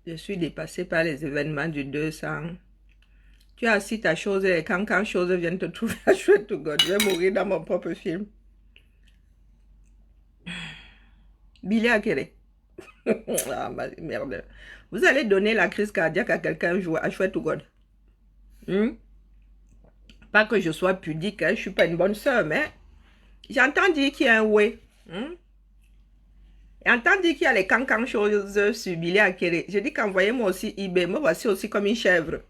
Je suis dépassée par les événements du 200. Tu as assis ta chose et quand chose viennent te trouver, I swear to God, je vais mourir dans mon propre film. Billy Akere. Ah, merde. Vous allez donner la crise cardiaque à quelqu'un un jour, I swear to God. Pas que je sois pudique, hein, je ne suis pas une bonne soeur, mais j'entends dire qu'il y a un way. J'entends dire qu'il y a les cancan choses sur Billy Akere. Je dis qu'envoyez-moi aussi eBay. Me voici aussi comme une chèvre.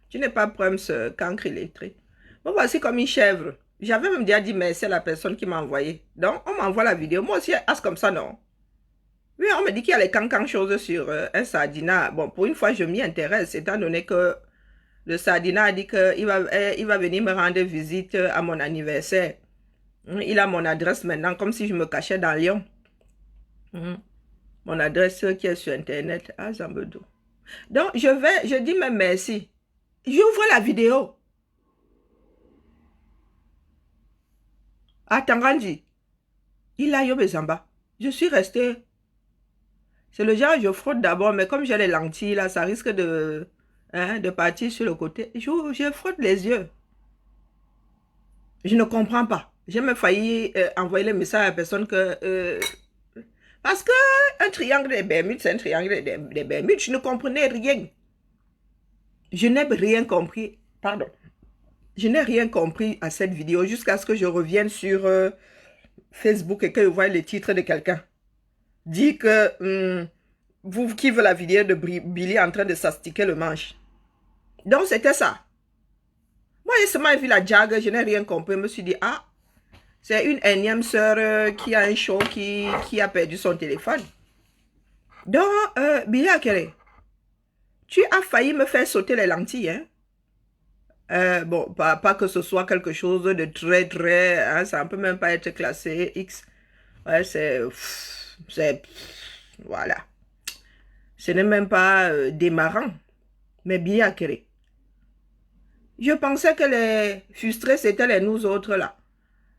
Tu n'es pas prêt ce cancre illettré. Me voici comme une chèvre. J'avais même déjà dit merci à la personne qui m'a envoyé. Donc, on m'envoie la vidéo. Moi aussi, as comme ça, non? Oui, on me dit qu'il y a les cancan choses sur un sardinat. Bon, pour une fois, je m'y intéresse, étant donné que le sardinat a dit qu'il va venir me rendre visite à mon anniversaire. Il a mon adresse maintenant, comme si je me cachais dans Lyon. Mon adresse qui est sur Internet. Ah, Zambedo. Donc, je dis même merci. J'ouvre la vidéo. Ah, Tanganji. Il a Yobezamba. Je suis restée. C'est le genre, je frotte d'abord, mais comme j'ai les lentilles, là, ça risque de partir sur le côté. Je frotte les yeux. Je ne comprends pas. J'ai même failli envoyer le message à la personne que... parce que un triangle des Bermudes, c'est un triangle des Bermudes. Je ne comprenais rien. Je n'ai rien compris. Pardon. Je n'ai rien compris à cette vidéo jusqu'à ce que je revienne sur Facebook et que je voie le titre de quelqu'un. Dit que vous qui veut la vidéo de Billy en train de s'astiquer le manche. Donc c'était ça. Moi j'ai seulement vu la jag, je n'ai rien compris. Je me suis dit, ah, c'est une énième sœur qui a un show qui a perdu son téléphone. Donc, Billy Akere, tu as failli me faire sauter les lentilles, hein? Bon, pas que ce soit quelque chose de très, hein, ça ne peut même pas être classé X. Ouais, voilà. Ce n'est même pas démarrant. Mais Billy Akere. Je pensais que les frustrés, c'était les nous autres là.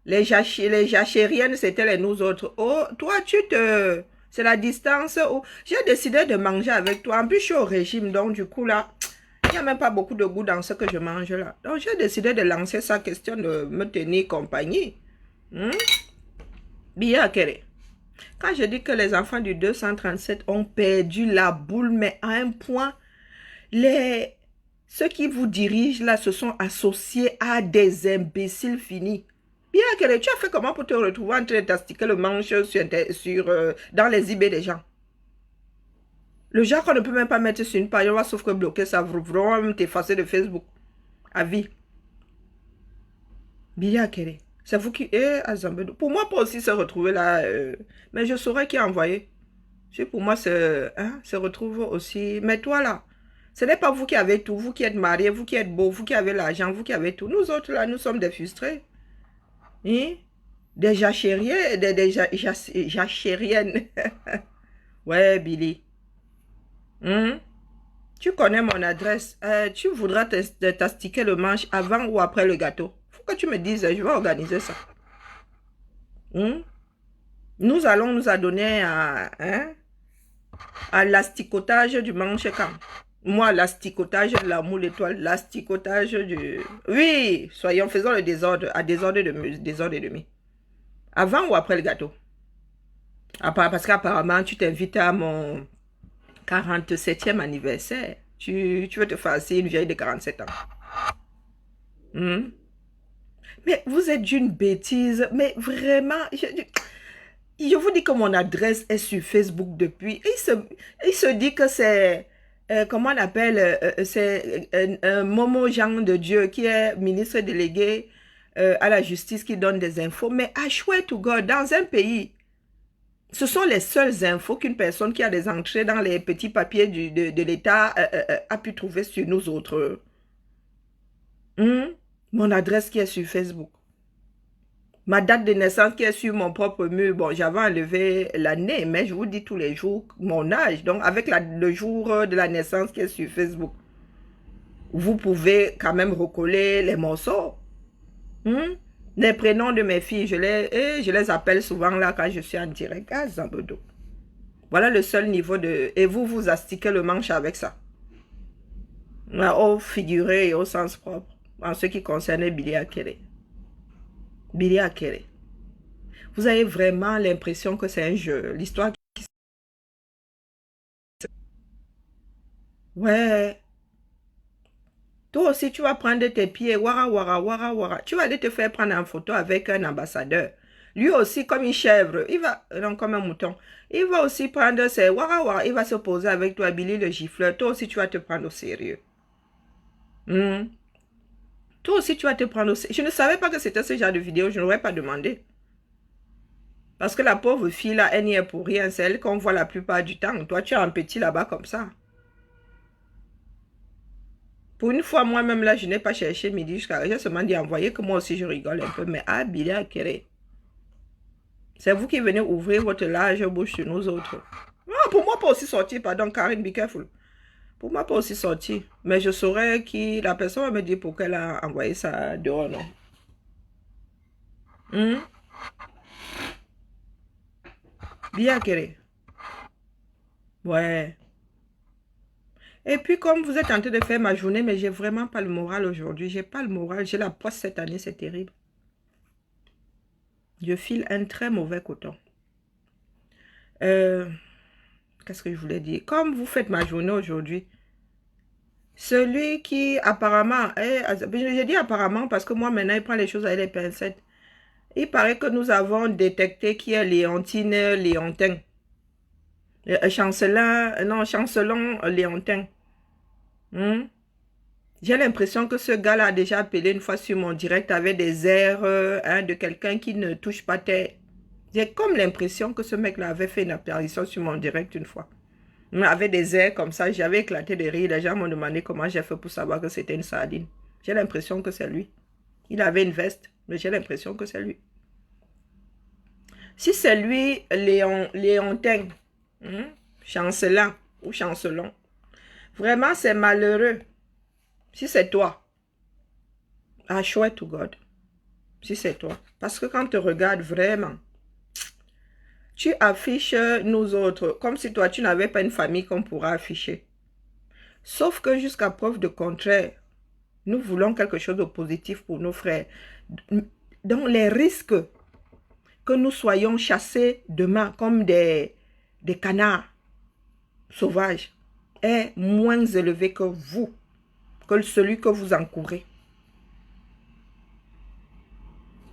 Les jachériennes, c'était les nous autres. Oh, toi, c'est la distance. Oh, j'ai décidé de manger avec toi. En plus, je suis au régime, donc du coup là... Il n'y a même pas beaucoup de goût dans ce que je mange là. Donc, j'ai décidé de lancer sa question de me tenir compagnie. Billy Akere. Quand je dis que les enfants du 237 ont perdu la boule, mais à un point, ceux qui vous dirigent là se sont associés à des imbéciles finis. Billy Akere, tu as fait comment pour te retrouver en train de t'astiquer le manche dans les eBay des gens? Le genre qu'on ne peut même pas mettre sur une page, on va sauf que bloquer ça, on va même t'effacer de Facebook. À vie. Billy Akere. C'est vous qui... Azambedo. Pour moi, pas aussi se retrouver là. Mais je saurais qui a envoyé. Pour moi, se retrouve aussi. Mais toi là, ce n'est pas vous qui avez tout. Vous qui êtes mariés, vous qui êtes beau, vous qui avez l'argent, vous qui avez tout. Nous autres là, nous sommes des frustrés. Hein? Des jachériens, des jachériennes. Ouais, Billy. Tu connais mon adresse. Tu voudras t'astiquer le manche avant ou après le gâteau. Faut que tu me dises, je vais organiser ça. Nous allons nous adonner à l'asticotage du manche quand? Moi, l'asticotage de la moule étoile, l'asticotage du... Oui, faisons le désordre, à désordre et demi. Avant ou après le gâteau? Parce qu'apparemment, tu t'invites à mon 47e anniversaire. Tu veux te farcir une vieille de 47 ans. Mais vous êtes d'une bêtise. Mais vraiment, je vous dis que mon adresse est sur Facebook depuis. Il se dit que c'est... comment on appelle? C'est Momo Jean de Dieu qui est ministre délégué à la justice qui donne des infos. Mais I swear to God, dans un pays... Ce sont les seules infos qu'une personne qui a des entrées dans les petits papiers de l'État a pu trouver sur nous autres. Mon adresse qui est sur Facebook. Ma date de naissance qui est sur mon propre mur. Bon, j'avais enlevé l'année, mais je vous dis tous les jours mon âge. Donc, avec le jour de la naissance qui est sur Facebook, vous pouvez quand même recoller les morceaux. Les prénoms de mes filles, je les appelle souvent là quand je suis en direct. Ah, Zambedo. Voilà le seul niveau de... Et vous, vous astiquez le manche avec ça. Au figuré et au sens propre. En ce qui concerne Billy Akere. Billy Akere. Vous avez vraiment l'impression que c'est un jeu. L'histoire... Ouais. Toi aussi, tu vas prendre tes pieds. Wara, wara, wara, wara. Tu vas aller te faire prendre en photo avec un ambassadeur. Lui aussi, comme une chèvre, il va... Non, comme un mouton. Il va aussi prendre ses... Wara, wara. Il va se poser avec toi, Billy le gifleur. Toi aussi, tu vas te prendre au sérieux. Hmm. Toi aussi, tu vas te prendre au sérieux. Je ne savais pas que c'était ce genre de vidéo. Je n'aurais pas demandé. Parce que la pauvre fille, là, elle n'y est pour rien. C'est elle qu'on voit la plupart du temps. Toi, tu es un petit là-bas comme ça. Pour une fois, moi-même, là, je n'ai pas cherché midi jusqu'à... J'ai seulement dit envoyer que moi aussi, je rigole un peu. Mais ah, Billy Akere. C'est vous qui venez ouvrir votre large bouche sur nous autres. Ah, pour moi, pas aussi sortir. Pardon, Karine, be careful. Pour moi, pas aussi sortir. Mais je saurais qui... La personne va me dire pourquoi elle a envoyé ça dehors, non? Hmm? Billy Akere. Ouais. Et puis, comme vous êtes en train de faire ma journée, mais j'ai vraiment pas le moral aujourd'hui. J'ai pas le moral. J'ai la poisse cette année, c'est terrible. Je file un très mauvais coton. Qu'est-ce que je voulais dire? Comme vous faites ma journée aujourd'hui, celui qui apparemment, je dis apparemment parce que moi maintenant il prend les choses avec les pincettes. Il paraît que nous avons détecté qui est Léontine Léontin. Chancelon Léontin. Hmm? J'ai l'impression que ce gars-là a déjà appelé une fois sur mon direct avec des airs de quelqu'un qui ne touche pas terre. J'ai comme l'impression que ce mec-là avait fait une apparition sur mon direct une fois. Il avait des airs comme ça, j'avais éclaté de rire. Les gens m'ont demandé comment j'ai fait pour savoir que c'était une sardine. J'ai l'impression que c'est lui. Il avait une veste, mais j'ai l'impression que c'est lui. Si c'est lui, Léontin, chancelant ou chancelon, vraiment c'est malheureux. Si c'est toi, ah chouette to God. Si c'est toi. Parce que quand tu regardes vraiment, tu affiches nous autres comme si toi, tu n'avais pas une famille qu'on pourra afficher. Sauf que jusqu'à preuve de contraire, nous voulons quelque chose de positif pour nos frères. Donc, les risques que nous soyons chassés demain comme des canards sauvages est moins élevé que vous, que celui que vous encourez.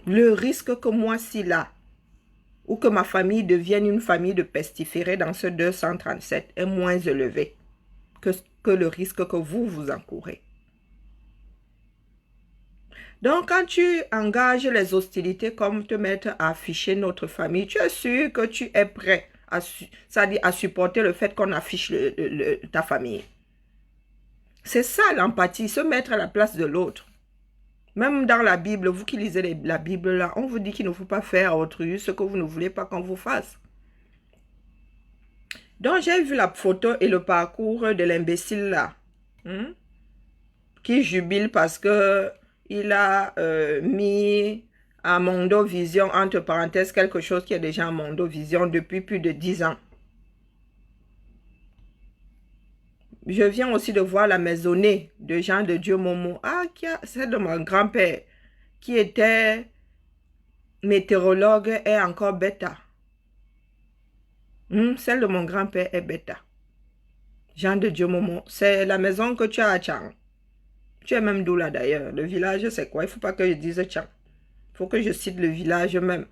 Le risque que moi, si là, ou que ma famille devienne une famille de pestiférés dans ce 237 est moins élevé que le risque que vous encourez. Donc, quand tu engages les hostilités comme te mettre à afficher notre famille, tu es sûr que tu es prêt à supporter le fait qu'on affiche ta famille. C'est ça l'empathie, se mettre à la place de l'autre. Même dans la Bible, vous qui lisez la Bible là, on vous dit qu'il ne faut pas faire à autrui ce que vous ne voulez pas qu'on vous fasse. Donc, j'ai vu la photo et le parcours de l'imbécile là, qui jubile parce que il a mis à Mondovision, entre parenthèses, quelque chose qui est déjà à Mondovision depuis plus de 10 ans. Je viens aussi de voir la maisonnée de Jean de Dieu Momo. Ah, c'est de mon grand-père qui était météorologue et encore bêta. Celle de mon grand-père est bêta. Jean de Dieu Momo. C'est la maison que tu as à Tchang. Tu es même d'où là d'ailleurs? Le village, c'est quoi? Il ne faut pas que je dise Tchang. Il faut que je cite le village même.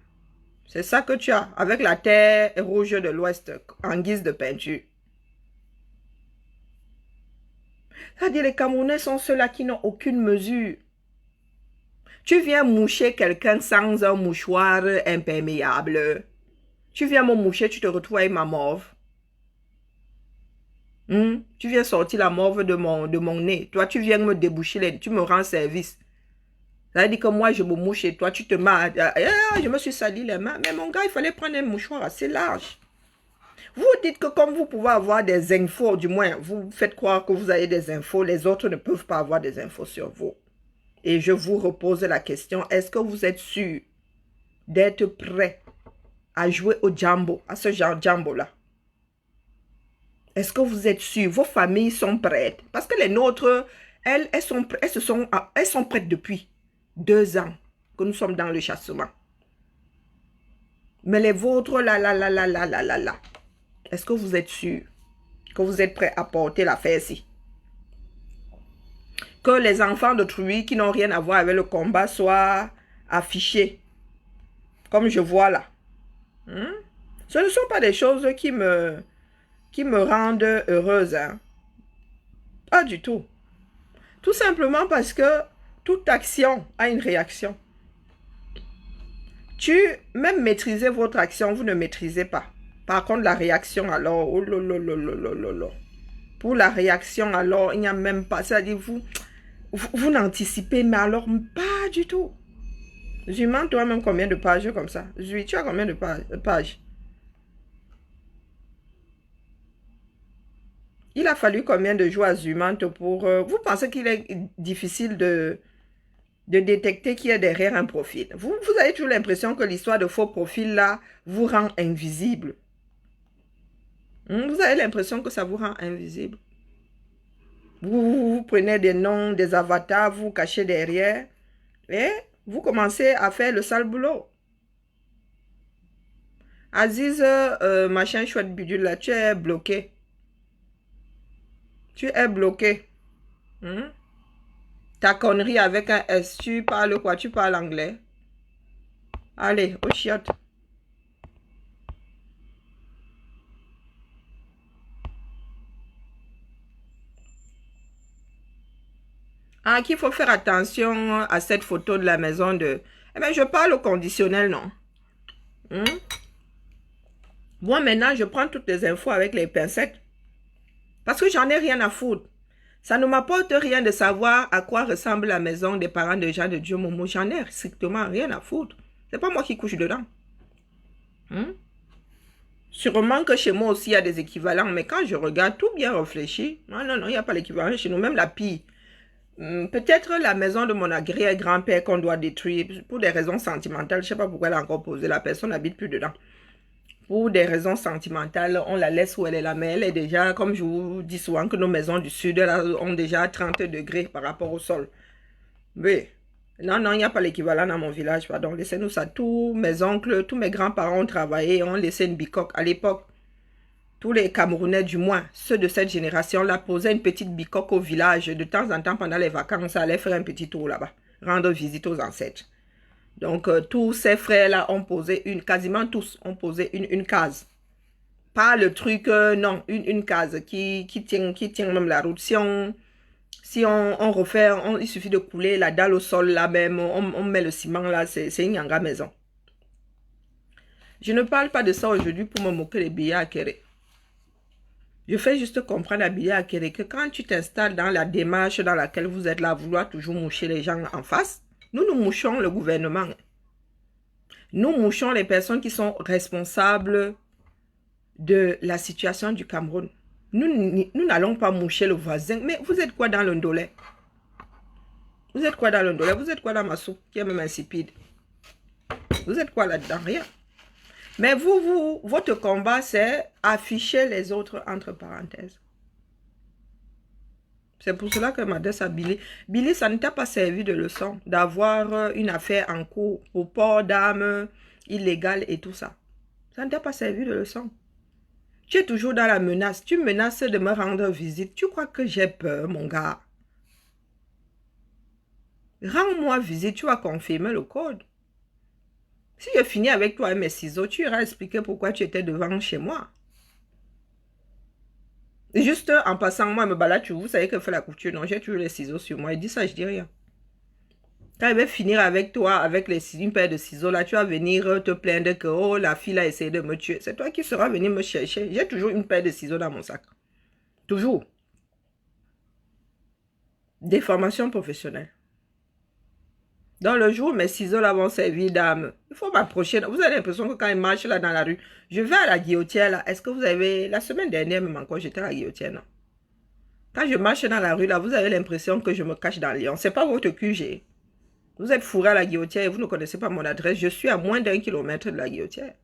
C'est ça que tu as, avec la terre rouge de l'Ouest en guise de peinture. C'est-à-dire les Camerounais sont ceux-là qui n'ont aucune mesure. Tu viens moucher quelqu'un sans un mouchoir imperméable. Tu viens me moucher, tu te retrouves avec ma morve. Tu viens sortir la morve de mon nez. Toi, tu viens me déboucher, tu me rends service. Ça veut dire que moi, je me mouche et toi, tu te mets. Je me suis sali les mains. Mais mon gars, il fallait prendre un mouchoir assez large. Vous dites que comme vous pouvez avoir des infos, du moins, vous faites croire que vous avez des infos, les autres ne peuvent pas avoir des infos sur vous. Et je vous repose la question, est-ce que vous êtes sûr d'être prêt à jouer au jambo, à ce genre de jambo-là? Est-ce que vous êtes sûr? Vos familles sont prêtes? Parce que les nôtres, elles sont prêtes depuis 2 ans que nous sommes dans le chassement. Mais les vôtres, là. Est-ce que vous êtes sûr que vous êtes prêts à porter l'affaire ici? Que les enfants d'autrui qui n'ont rien à voir avec le combat soient affichés, comme je vois là. Ce ne sont pas des choses qui me rendent heureuse. Hein. Pas du tout. Tout simplement parce que toute action a une réaction. Même maîtriser votre action, vous ne maîtrisez pas. Par contre, la réaction, alors, oh là. Pour la réaction, alors, il n'y a même pas, c'est-à-dire, vous n'anticipez, mais alors, pas du tout. Zuman, toi même combien de pages comme ça? Zui, tu as combien de pages? Il a fallu combien de jours à Zuman pour... vous pensez qu'il est difficile de détecter qui est derrière un profil? Vous avez toujours l'impression que l'histoire de faux profils là vous rend invisible. Vous avez l'impression que ça vous rend invisible. Vous prenez des noms, des avatars, vous cachez derrière et vous commencez à faire le sale boulot. Aziz, machin chouette bidule là, tu es bloqué. Tu es bloqué. Ta connerie avec un S, tu parles quoi? Tu parles anglais? Allez, au chiotte. Ah, qu'il faut faire attention à cette photo de la maison de... Eh bien, je parle au conditionnel, non? Moi, maintenant, je prends toutes les infos avec les pincettes. Parce que j'en ai rien à foutre. Ça ne m'apporte rien de savoir à quoi ressemble la maison des parents de Jean de Dieu Momo. J'en ai strictement rien à foutre. C'est pas moi qui couche dedans. Sûrement que chez moi aussi, il y a des équivalents. Mais quand je regarde tout bien réfléchi, non, il n'y a pas l'équivalent chez nous. Même la pire. Peut-être la maison de mon arrière-grand-père qu'on doit détruire pour des raisons sentimentales. Je ne sais pas pourquoi elle a encore posé. La personne n'habite plus dedans. Pour des raisons sentimentales, on la laisse où elle est là. Mais elle est déjà, comme je vous dis souvent, que nos maisons du sud là, ont déjà 30 degrés par rapport au sol. Oui. Non, il n'y a pas l'équivalent dans mon village. Pardon, laissez-nous ça. Tous mes oncles, tous mes grands-parents ont travaillé, ont laissé une bicoque. À l'époque, tous les Camerounais, du moins, ceux de cette génération-là, posaient une petite bicoque au village. De temps en temps, pendant les vacances, ça allait faire un petit tour là-bas, rendre visite aux ancêtres. Donc, tous ces frères-là ont posé quasiment tous ont posé une case. Pas le truc, non, une case qui tient même la route. Si on refait, il suffit de couler la dalle au sol là même, on met le ciment là, c'est une yanga maison. Je ne parle pas de ça aujourd'hui pour me moquer des billets à Kéré. Je fais juste comprendre à Billy Akere que quand tu t'installes dans la démarche dans laquelle vous êtes là, à vouloir toujours moucher les gens en face, nous mouchons le gouvernement. Nous mouchons les personnes qui sont responsables de la situation du Cameroun. Nous n'allons pas moucher le voisin. Mais vous êtes quoi dans le Ndolé? Vous êtes quoi dans le Ndolé? Vous êtes quoi dans ma soupe qui est même insipide? Vous êtes quoi là-dedans? Rien. Mais votre combat, c'est afficher les autres entre parenthèses. C'est pour cela que m'adresse à Billy. Billy, ça ne t'a pas servi de leçon d'avoir une affaire en cours pour port d'armes illégales et tout ça. Ça ne t'a pas servi de leçon. Tu es toujours dans la menace. Tu menaces de me rendre visite. Tu crois que j'ai peur, mon gars? Rends-moi visite, tu vas confirmer le code. Si je finis avec toi et mes ciseaux, tu iras expliquer pourquoi tu étais devant chez moi. Juste en passant, moi, me balade, vous savez que je fais la couture. Non, j'ai toujours les ciseaux sur moi. Il dit ça, je dis rien. Quand je vais finir avec toi, avec une paire de ciseaux, là, tu vas venir te plaindre que oh, la fille a essayé de me tuer. C'est toi qui seras venu me chercher. J'ai toujours une paire de ciseaux dans mon sac. Toujours. Déformation professionnelle. Dans le jour, mes ciseaux là vont servir d'arme. Il faut m'approcher. Vous avez l'impression que quand ils marchent là dans la rue, je vais à la guillotière là. Est-ce que vous avez... La semaine dernière même encore, j'étais à la guillotière, non? Quand je marche dans la rue là, vous avez l'impression que je me cache dans Lyon. C'est pas votre QG. Vous êtes fourré à la guillotière et vous ne connaissez pas mon adresse. Je suis à moins d'1 kilomètre de la guillotière.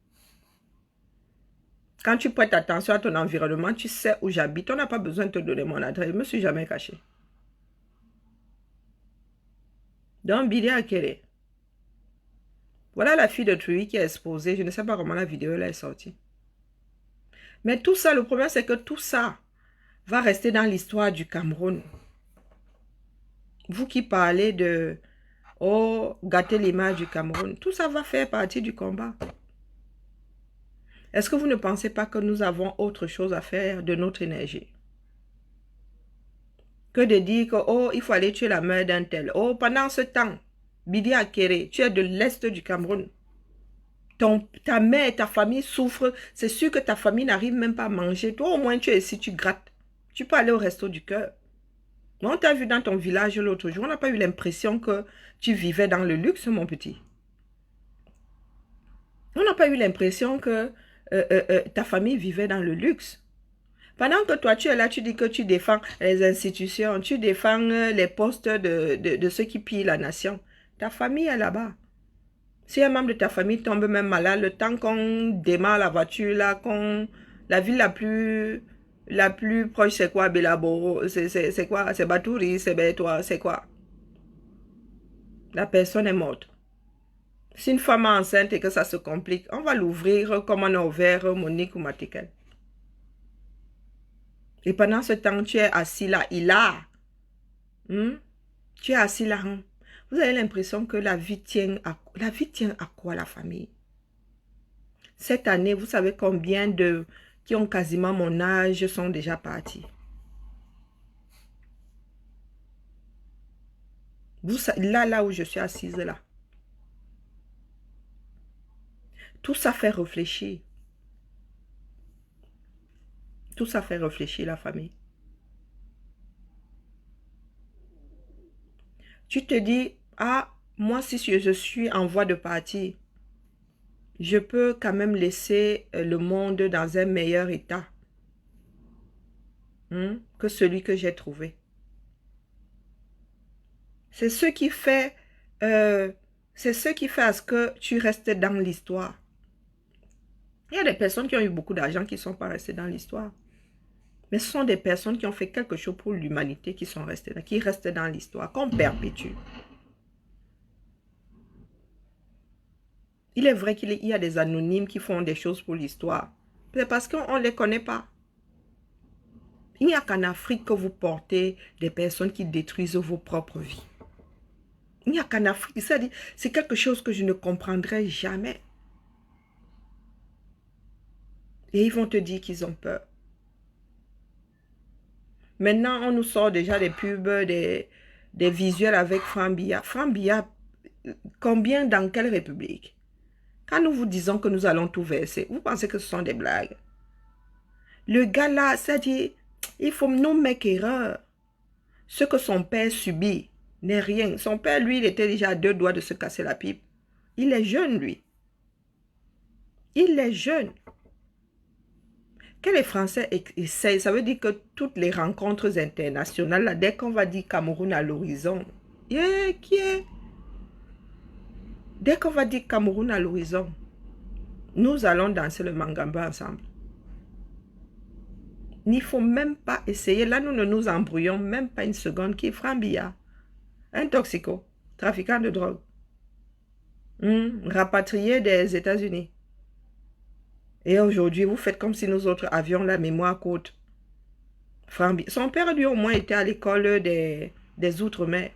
Quand tu prêtes attention à ton environnement, tu sais où j'habite. On n'a pas besoin de te donner mon adresse. Je ne me suis jamais caché. Donc, Bidi Akere. Voilà la fille de Truy qui est exposée. Je ne sais pas comment la vidéo là est sortie. Mais tout ça, le problème, c'est que tout ça va rester dans l'histoire du Cameroun. Vous qui parlez de, oh, gâter l'image du Cameroun, tout ça va faire partie du combat. Est-ce que vous ne pensez pas que nous avons autre chose à faire de notre énergie? Que de dire que, oh, il faut aller tuer la mère d'un tel. Oh, pendant ce temps, Bidi Akere, tu es de l'Est du Cameroun. Ta mère et ta famille souffrent. C'est sûr que ta famille n'arrive même pas à manger. Toi, au moins, tu es ici, tu grattes. Tu peux aller au resto du cœur. On t'a vu dans ton village l'autre jour. On n'a pas eu l'impression que tu vivais dans le luxe, mon petit. On n'a pas eu l'impression que ta famille vivait dans le luxe. Pendant que toi, tu es là, tu dis que tu défends les institutions, tu défends les postes de ceux qui pillent la nation. Ta famille est là-bas. Si un membre de ta famille tombe même malade, le temps qu'on démarre la voiture, là, la ville la plus proche, c'est quoi, Belaboro? C'est quoi? C'est Batouri, c'est Bétois, c'est quoi? La personne est morte. Si une femme est enceinte et que ça se complique, on va l'ouvrir comme on a ouvert Monique ou Matikel. Et pendant ce temps, tu es assis là, tu es assis là. Vous avez l'impression que la vie tient à quoi, la famille? Cette année, vous savez combien de qui ont quasiment mon âge sont déjà partis. Là où je suis assise là. Tout ça fait réfléchir. Tout ça fait réfléchir la famille. Tu te dis, ah, moi si je suis en voie de partir, je peux quand même laisser le monde dans un meilleur état que celui que j'ai trouvé. C'est ce qui fait, c'est ce qui fait à ce que tu restes dans l'histoire. Il y a des personnes qui ont eu beaucoup d'argent qui ne sont pas restées dans l'histoire. Mais ce sont des personnes qui ont fait quelque chose pour l'humanité qui sont restées là, qui restent dans l'histoire, qu'on perpétue. Il est vrai qu'il y a des anonymes qui font des choses pour l'histoire. C'est parce qu'on ne les connaît pas. Il n'y a qu'en Afrique que vous portez des personnes qui détruisent vos propres vies. Il n'y a qu'en Afrique. C'est quelque chose que je ne comprendrai jamais. Et ils vont te dire qu'ils ont peur. Maintenant, on nous sort déjà des pubs, des visuels avec Franck Biya. Franck Biya, combien dans quelle république? Quand nous vous disons que nous allons tout verser, vous pensez que ce sont des blagues? Le gars là, c'est-à-dire, il faut nous mettre erreur. Ce que son père subit n'est rien. Son père, lui, il était déjà à 2 doigts de se casser la pipe. Il est jeune, lui. Il est jeune. Que les Français essayent, ça veut dire que toutes les rencontres internationales, là, dès qu'on va dire Cameroun à l'horizon, qui est? Dès qu'on va dire Cameroun à l'horizon, nous allons danser le mangamba ensemble. Il ne faut même pas essayer. Là, nous ne nous embrouillons même pas une seconde. Qui est Franck Biya? Un toxico, trafiquant de drogue, rapatrié des États-Unis. Et aujourd'hui, vous faites comme si nous autres avions la mémoire courte. Franck Biya. Son père, lui, au moins, était à l'école des Outre-mer.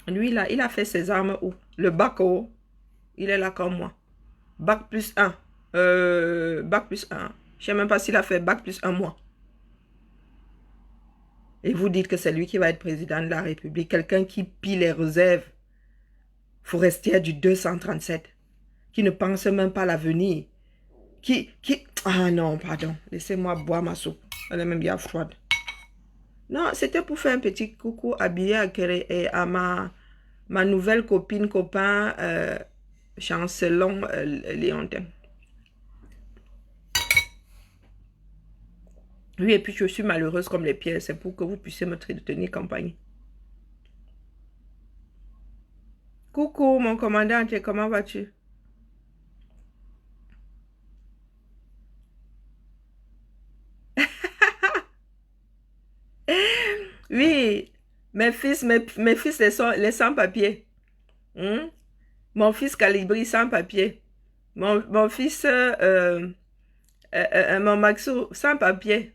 Lui, là, il a fait ses armes où? Le bac haut. Il est là comme moi. Bac plus 1. Bac plus 1. Je ne sais même pas s'il a fait bac plus 1 mois. Et vous dites que c'est lui qui va être président de la République. Quelqu'un qui pille les réserves forestières du 237. Qui ne pense même pas à l'avenir. Ah non, pardon. Laissez-moi boire ma soupe. Elle est même bien froide. Non, c'était pour faire un petit coucou habillé à ma nouvelle copine, copain, Chancelon Léontin. Oui, et puis je suis malheureuse comme les pierres. C'est pour que vous puissiez me tenir compagnie. Coucou, mon commandant, comment vas-tu? Oui, mes fils les sans-papiers. Hmm? Mon fils Calibri sans-papier. Mon fils, mon Maxou sans-papier,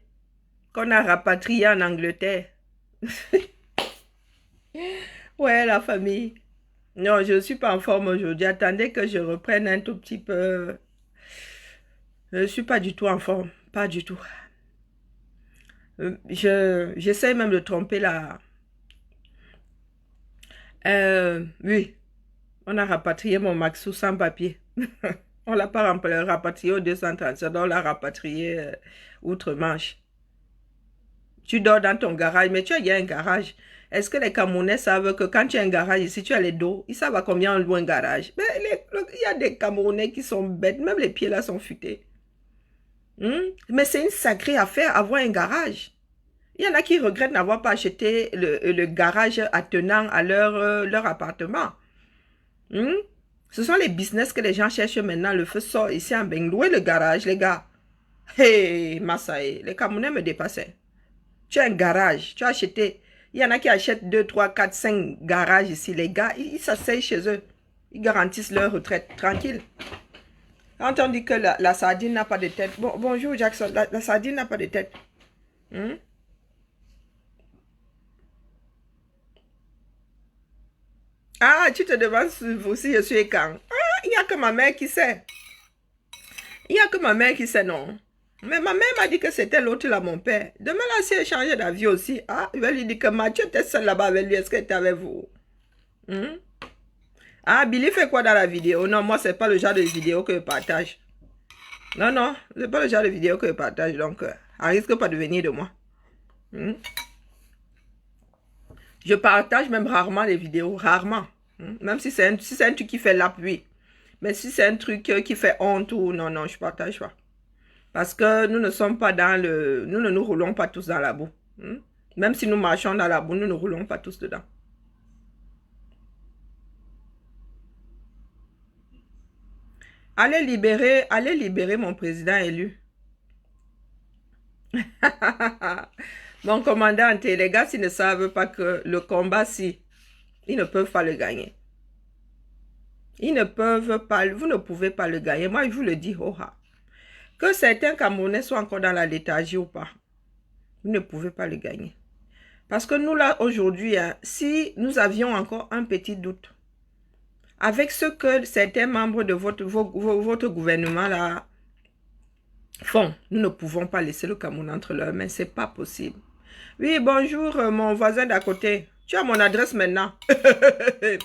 qu'on a rapatrié en Angleterre. Ouais, la famille. Non, je ne suis pas en forme aujourd'hui. Attendez que je reprenne un tout petit peu. Je ne suis pas du tout en forme. Pas du tout. J'essaie même de tromper la... oui, on a rapatrié mon Maxou sans papier. On l'a pas rapatrié au 237, on l'a rapatrié outre-Manche. Tu dors dans ton garage, mais il y a un garage. Est-ce que les Camerounais savent que quand tu as un garage ici, tu as les dos, ils savent à combien on loue un garage. Mais il y a des Camerounais qui sont bêtes, même les pieds là sont futés. Mais c'est une sacrée affaire avoir un garage. Il y en a qui regrettent n'avoir pas acheté le garage attenant à leur appartement. Hmm? Ce sont les business que les gens cherchent maintenant. Le feu sort ici en Beng. Louez le garage, les gars. Hey, Massaï, les Camerounais me dépassaient. Tu as un garage, tu as acheté. Il y en a qui achètent 2, 3, 4, 5 garages ici. Les gars, ils s'asseyent chez eux. Ils garantissent leur retraite. Tranquille. Quand on dit que la sardine n'a pas de tête. Bon, bonjour Jackson. La sardine n'a pas de tête. Hmm? Ah, tu te demandes si je suis quand. Ah, il n'y a que ma mère qui sait. Il n'y a que ma mère qui sait, non. Mais ma mère m'a dit que c'était l'autre là, mon père. Demain là, si elle change d'avis aussi, ah, il va lui dire que Mathieu était seul là-bas avec lui. Est-ce qu'elle était avec vous? Hmm? Ah, Billy fait quoi dans la vidéo? Non, moi, c'est pas le genre de vidéo que je partage. Non, non, c'est pas le genre de vidéo que je partage. Donc, elle risque pas de venir de moi. Hmm? Je partage même rarement les vidéos. Rarement. Même si c'est un truc qui fait l'appui. Mais si c'est un truc qui fait honte ou non, non, je partage pas. Parce que nous ne sommes pas dans le... Nous ne nous roulons pas tous dans la boue. Même si nous marchons dans la boue, nous ne roulons pas tous dedans. Allez libérer mon président élu. Mon commandant, les gars, s'ils ne savent pas que le combat, si, ils ne peuvent pas le gagner. Ils ne peuvent pas, vous ne pouvez pas le gagner. Moi, je vous le dis, que certains Camerounais soient encore dans la léthargie ou pas, vous ne pouvez pas le gagner. Parce que nous, là, aujourd'hui, hein, si nous avions encore un petit doute, avec ce que certains membres de votre gouvernement, là, font, nous ne pouvons pas laisser le Cameroun entre leurs mains. C'est pas possible. Oui, bonjour, mon voisin d'à côté. Tu as mon adresse maintenant.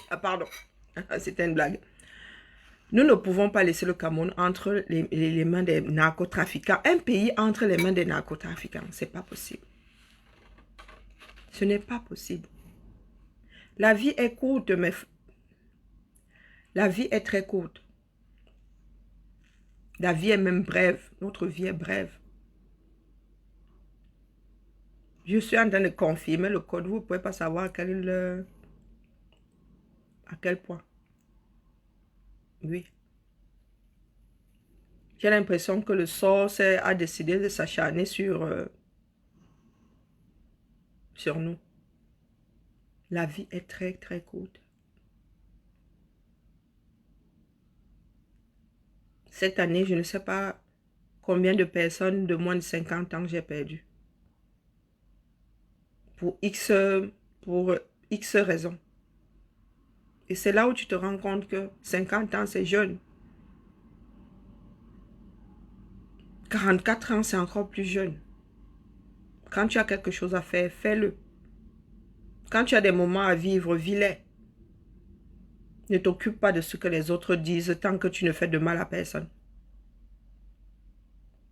Ah, pardon. C'était une blague. Nous ne pouvons pas laisser le Cameroun entre les mains des narcotrafiquants. Un pays entre les mains des narcotrafiquants, c'est pas possible. Ce n'est pas possible. La vie est courte, mais la vie est très courte. La vie est même brève. Notre vie est brève. Je suis en train de confirmer le code. Vous ne pouvez pas savoir à quel point. Oui. J'ai l'impression que le sort a décidé de s'acharner sur nous. La vie est très, très courte. Cette année, je ne sais pas combien de personnes de moins de 50 ans j'ai perdu. Pour X raisons. Et c'est là où tu te rends compte que 50 ans, c'est jeune. 44 ans, c'est encore plus jeune. Quand tu as quelque chose à faire, fais-le. Quand tu as des moments à vivre, vis-les. Ne t'occupe pas de ce que les autres disent tant que tu ne fais de mal à personne.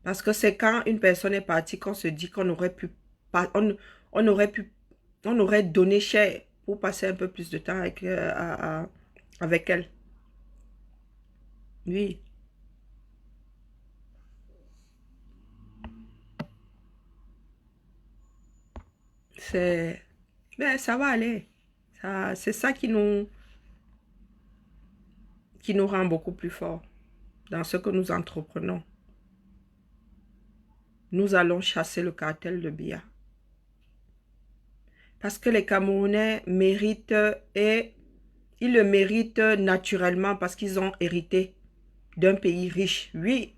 Parce que c'est quand une personne est partie qu'on se dit qu'on aurait pu... On aurait donné cher pour passer un peu plus de temps avec elle. Oui. Mais ça va aller. C'est ça qui nous rend beaucoup plus forts dans ce que nous entreprenons. Nous allons chasser le cartel de Bia. Parce que les Camerounais méritent et ils le méritent naturellement parce qu'ils ont hérité d'un pays riche. Oui,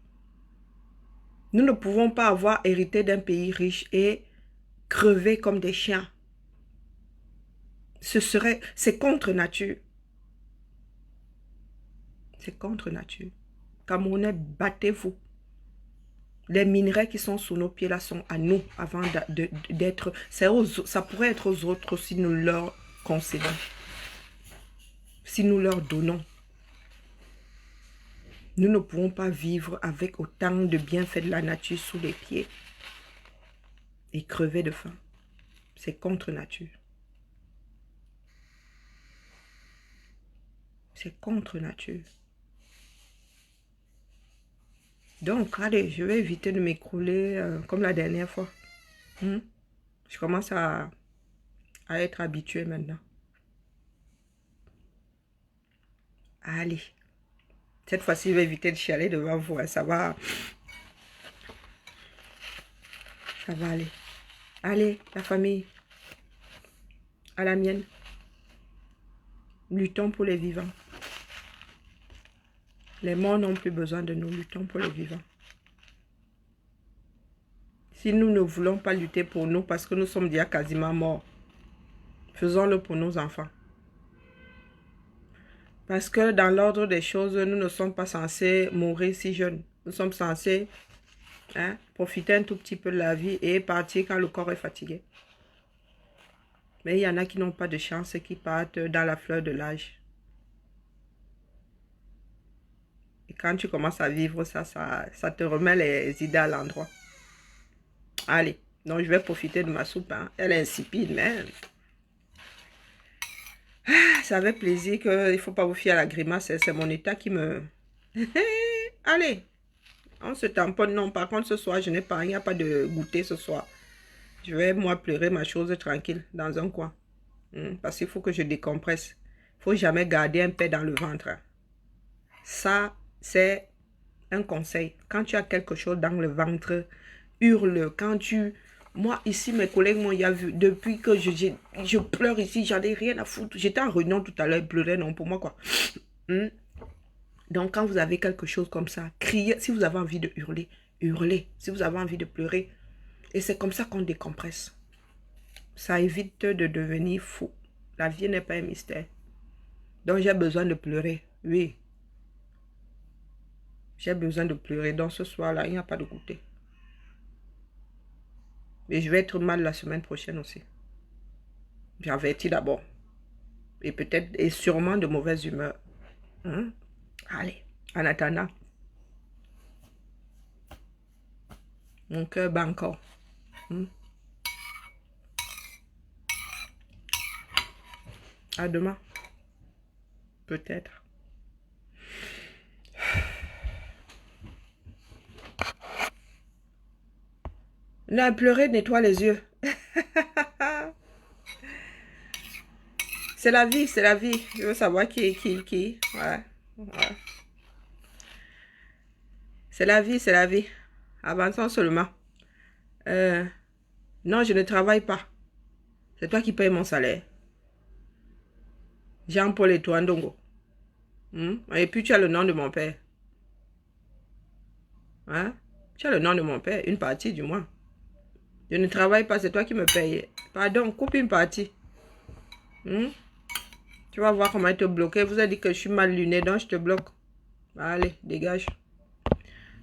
nous ne pouvons pas avoir hérité d'un pays riche et crever comme des chiens. C'est contre nature. C'est contre nature. Camerounais, battez-vous. Les minerais qui sont sous nos pieds là sont à nous avant d'être... Ça pourrait être aux autres si nous leur concédons. Si nous leur donnons. Nous ne pouvons pas vivre avec autant de bienfaits de la nature sous les pieds et crever de faim. C'est contre nature. C'est contre nature. Donc, allez, je vais éviter de m'écrouler comme la dernière fois. Je commence à être habituée maintenant. Allez. Cette fois-ci, je vais éviter de chialer devant vous. Hein. Ça va aller. Allez, la famille. À la mienne. Luttons pour les vivants. Les morts n'ont plus besoin de nous. Luttons pour les vivants. Si nous ne voulons pas lutter pour nous parce que nous sommes déjà quasiment morts, faisons-le pour nos enfants. Parce que dans l'ordre des choses, nous ne sommes pas censés mourir si jeunes. Nous sommes censés profiter un tout petit peu de la vie et partir quand le corps est fatigué. Mais il y en a qui n'ont pas de chance et qui partent dans la fleur de l'âge. Et quand tu commences à vivre ça te remet les idées à l'endroit. Allez, donc je vais profiter de ma soupe. Hein. Elle est insipide, mais... ça fait plaisir qu'il ne faut pas vous fier à la grimace. C'est mon état qui me... Allez, on se tamponne. Non, par contre, ce soir, je n'ai pas... Il n'y a pas de goûter ce soir. Je vais, moi, pleurer ma chose tranquille dans un coin. Parce qu'il faut que je décompresse. Il ne faut jamais garder un paix dans le ventre. Ça, c'est un conseil. Quand tu as quelque chose dans le ventre, hurle. Quand tu... Moi, ici, mes collègues m'ont vu. Depuis que je pleure ici, j'en ai rien à foutre. J'étais en réunion tout à l'heure, ils pleuraient, non, pour moi, quoi. Donc, quand vous avez quelque chose comme ça, criez. Si vous avez envie de hurler, hurlez. Si vous avez envie de pleurer. Et c'est comme ça qu'on décompresse. Ça évite de devenir fou. La vie n'est pas un mystère. Donc, j'ai besoin de pleurer. Oui. J'ai besoin de pleurer. Donc, ce soir-là, il n'y a pas de goûter. Et je vais être mal la semaine prochaine aussi. J'avertis d'abord. Et peut-être, et sûrement de mauvaise humeur. Allez, en attendant. Mon cœur bat encore. À demain. Peut-être. Là, pleurer nettoie les yeux. C'est la vie, c'est la vie. Je veux savoir qui. Ouais. C'est la vie, c'est la vie. Avançons seulement. Non, je ne travaille pas. C'est toi qui payes mon salaire. Jean-Paul et toi, Ndongo. Et puis tu as le nom de mon père. Hein? Tu as le nom de mon père, une partie du moins. Je ne travaille pas, c'est toi qui me payes. Pardon, coupe une partie. Tu vas voir comment te bloquer. Vous avez dit que je suis mal lunée, donc je te bloque. Allez, dégage.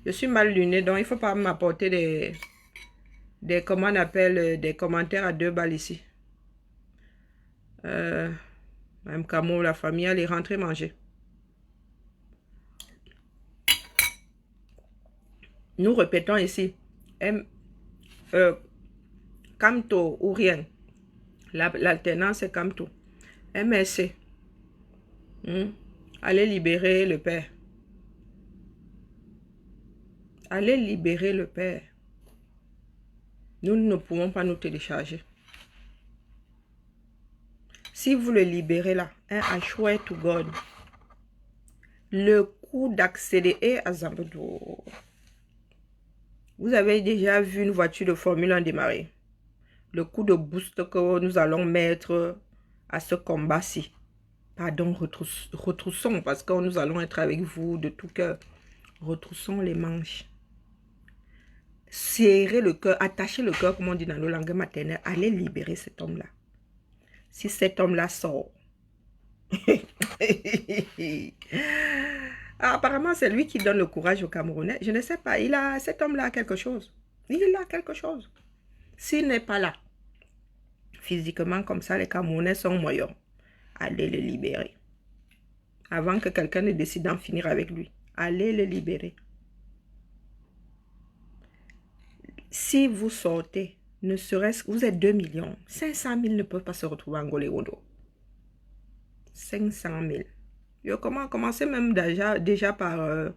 Je suis mal lunée, donc il ne faut pas m'apporter comment on appelle, des commentaires à 2 balles ici. Même Camo, la famille, elle est rentrée manger. Nous répétons ici. Camto ou rien. L'alternance est Camto. MSC. Allez libérer le père. Allez libérer le père. Nous ne pouvons pas nous télécharger. Si vous le libérez là, I swear to God, le coût d'accéder à Zambado. Vous avez déjà vu une voiture de Formule 1 démarrer. le coup de boost que nous allons mettre à ce combat-ci. Pardon, retroussons, parce que nous allons être avec vous de tout cœur. Retroussons les manches. Serrez le cœur, attachez le cœur, comme on dit dans nos langues maternelles. Allez libérer cet homme-là. Si cet homme-là sort. Apparemment, c'est lui qui donne le courage aux Camerounais. Je ne sais pas, cet homme-là a quelque chose. Il a quelque chose. S'il n'est pas là, physiquement comme ça, les Camerounais sont moyens. Allez le libérer. Avant que quelqu'un ne décide d'en finir avec lui. Allez le libérer. Si vous sortez, ne serait-ce que vous êtes 2 millions, 500 000 ne peuvent pas se retrouver en Goléodo. 500 000. Je commencez même déjà par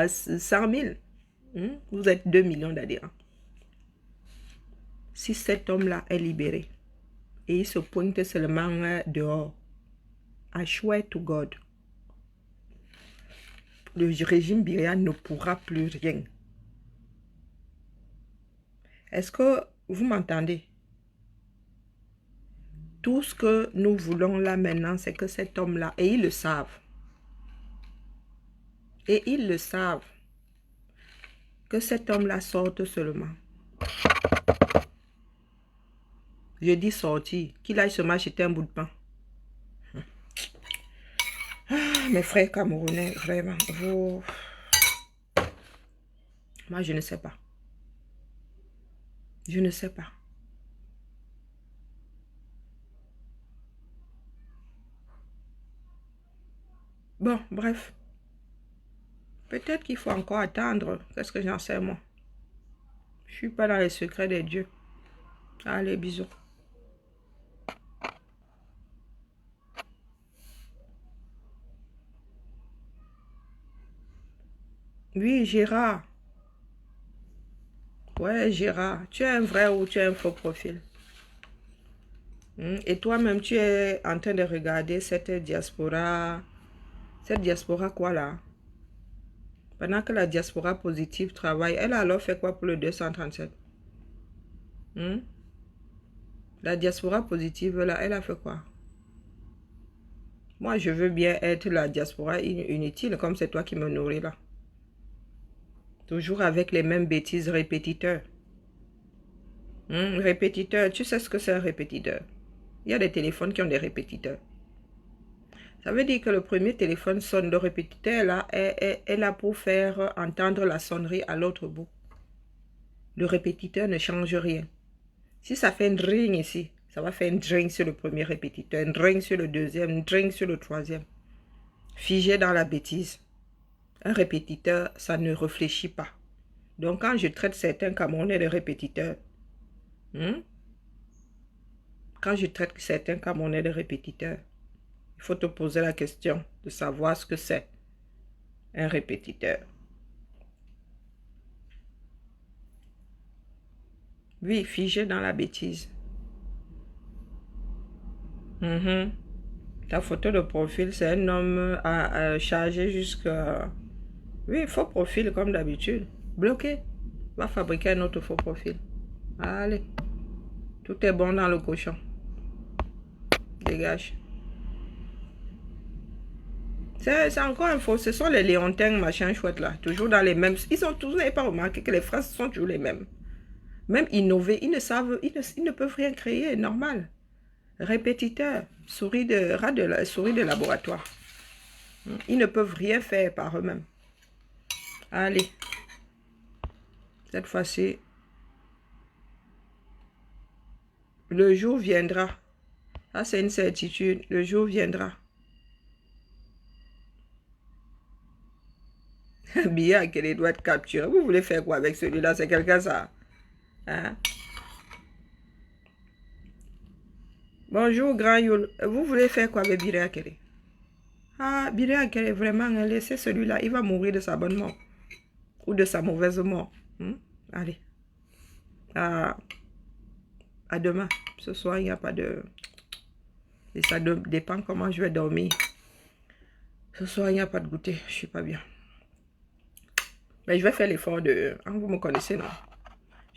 100 000. Vous êtes 2 millions d'adhérents. Si cet homme-là est libéré et il se pointe seulement dehors, I swear to God, le régime Biya ne pourra plus rien. Est-ce que vous m'entendez? Tout ce que nous voulons là maintenant, c'est que cet homme-là, et ils le savent, que cet homme-là sorte seulement. Je dis sortir, qu'il aille se m'acheter un bout de pain. Mes frères camerounais, vraiment, vous... Moi, je ne sais pas. Je ne sais pas. Bon, bref. Peut-être qu'il faut encore attendre. Qu'est-ce que j'en sais, moi? Je ne suis pas dans les secrets des dieux. Allez, bisous. Oui, Gérard. Ouais, Gérard. Tu es un vrai ou tu es un faux profil? Et toi-même, tu es en train de regarder cette diaspora. Cette diaspora quoi là? Pendant que la diaspora positive travaille, elle a alors fait quoi pour le 237? La diaspora positive là, elle a fait quoi? Moi, je veux bien être la diaspora inutile, comme c'est toi qui me nourris là. Toujours avec les mêmes bêtises répétiteurs. Répétiteur, tu sais ce que c'est un répétiteur? Il y a des téléphones qui ont des répétiteurs. Ça veut dire que le premier téléphone sonne, le répétiteur là est là pour faire entendre la sonnerie à l'autre bout. Le répétiteur ne change rien. Si ça fait un ring ici, ça va faire un ring sur le premier répétiteur, un ring sur le deuxième, un ring sur le troisième. Figé dans la bêtise. Un répétiteur, ça ne réfléchit pas. Donc quand je traite certains Camerounais de répétiteurs, quand je traite certains Camerounais de répétiteurs, il faut te poser la question de savoir ce que c'est un répétiteur. Oui, figé dans la bêtise. Ta photo de profil, c'est un homme chargé jusqu'à... Oui, faux profil comme d'habitude. Bloqué. Va fabriquer un autre faux profil. Allez. Tout est bon dans le cochon. Dégage. C'est encore un faux. Ce sont les Léontins, machin chouette là. Toujours dans les mêmes. Ils sont tous, vous n'avez pas remarqué que les phrases sont toujours les mêmes. Même innover, ils ne savent, ils ne peuvent rien créer, normal. Répétiteur, souris de laboratoire. Ils ne peuvent rien faire par eux-mêmes. Allez. Cette fois-ci, le jour viendra. Ça, c'est une certitude. Le jour viendra. Biya qui doit être capturé. Vous voulez faire quoi avec celui-là? C'est quelqu'un ça? Hein? Bonjour, grand Yul. Vous voulez faire quoi avec Biya Kele? Ah, Biya Kele, vraiment, laissez celui-là. Il va mourir de sa bonne mort. Ou de sa mauvaise mort. Allez. À demain. Ce soir, il n'y a pas de... Et ça dépend comment je vais dormir. Ce soir, il n'y a pas de goûter. Je ne suis pas bien. Mais je vais faire l'effort de... Vous me connaissez, non?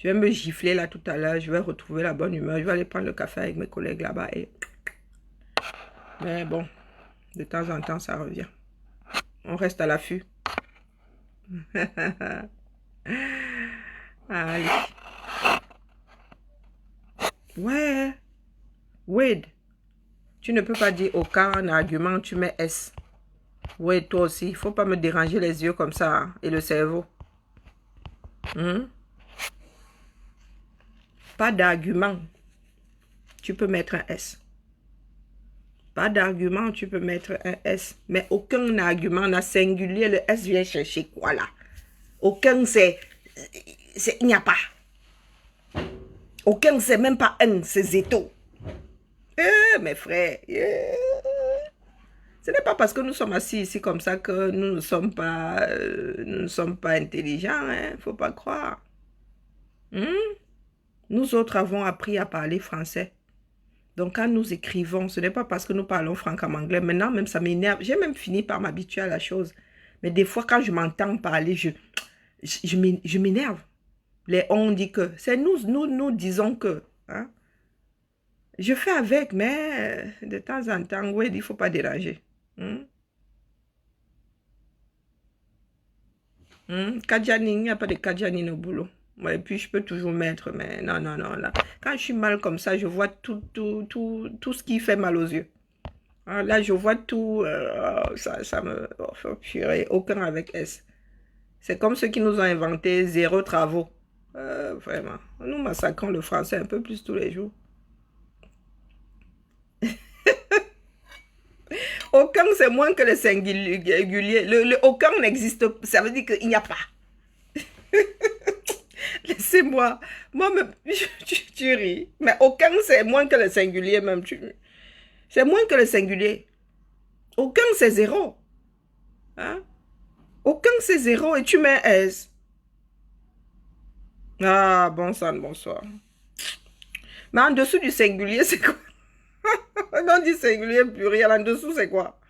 Je vais me gifler là tout à l'heure. Je vais retrouver la bonne humeur. Je vais aller prendre le café avec mes collègues là-bas. Mais bon, de temps en temps, ça revient. On reste à l'affût. Allez. Ouais. Wade. Tu ne peux pas dire aucun argument, tu mets S. Ouais, toi aussi. Il ne faut pas me déranger les yeux comme ça hein, et le cerveau. Pas d'argument. Tu peux mettre un S. Pas d'argument, tu peux mettre un S. Mais aucun argument n'a singulier. Le S vient chercher quoi là? Aucun c'est... Il n'y a pas. Aucun c'est même pas un, c'est zéto. Mes frères. Ce n'est pas parce que nous sommes assis ici comme ça que nous ne sommes pas intelligents. Il ne faut pas croire. Nous autres avons appris à parler français. Donc, quand nous écrivons, ce n'est pas parce que nous parlons franco-anglais. Maintenant, même ça m'énerve. J'ai même fini par m'habituer à la chose. Mais des fois, quand je m'entends parler, je m'énerve. On dit que. C'est nous disons que. Hein? Je fais avec, mais de temps en temps, oui, il ne faut pas déranger. Kadjani, il n'y a pas de Kadjani au boulot. Et puis, je peux toujours mettre, mais non, là. Quand je suis mal comme ça, je vois tout ce qui fait mal aux yeux. Là, je vois tout, ça me fait purée, aucun avec S. C'est comme ceux qui nous ont inventé zéro travaux. Vraiment, nous massacrons le français un peu plus tous les jours. Aucun, c'est moins que le singulier. Le aucun n'existe pas. Ça veut dire qu'il n'y a pas. Laissez-moi. Moi, tu ris. Mais aucun, c'est moins que le singulier même. C'est moins que le singulier. Aucun, c'est zéro. Hein? Aucun, c'est zéro et tu mets S. Ah, bon sang, bonsoir. Mais en dessous du singulier, c'est quoi? On dit singulier pluriel. En dessous, c'est quoi?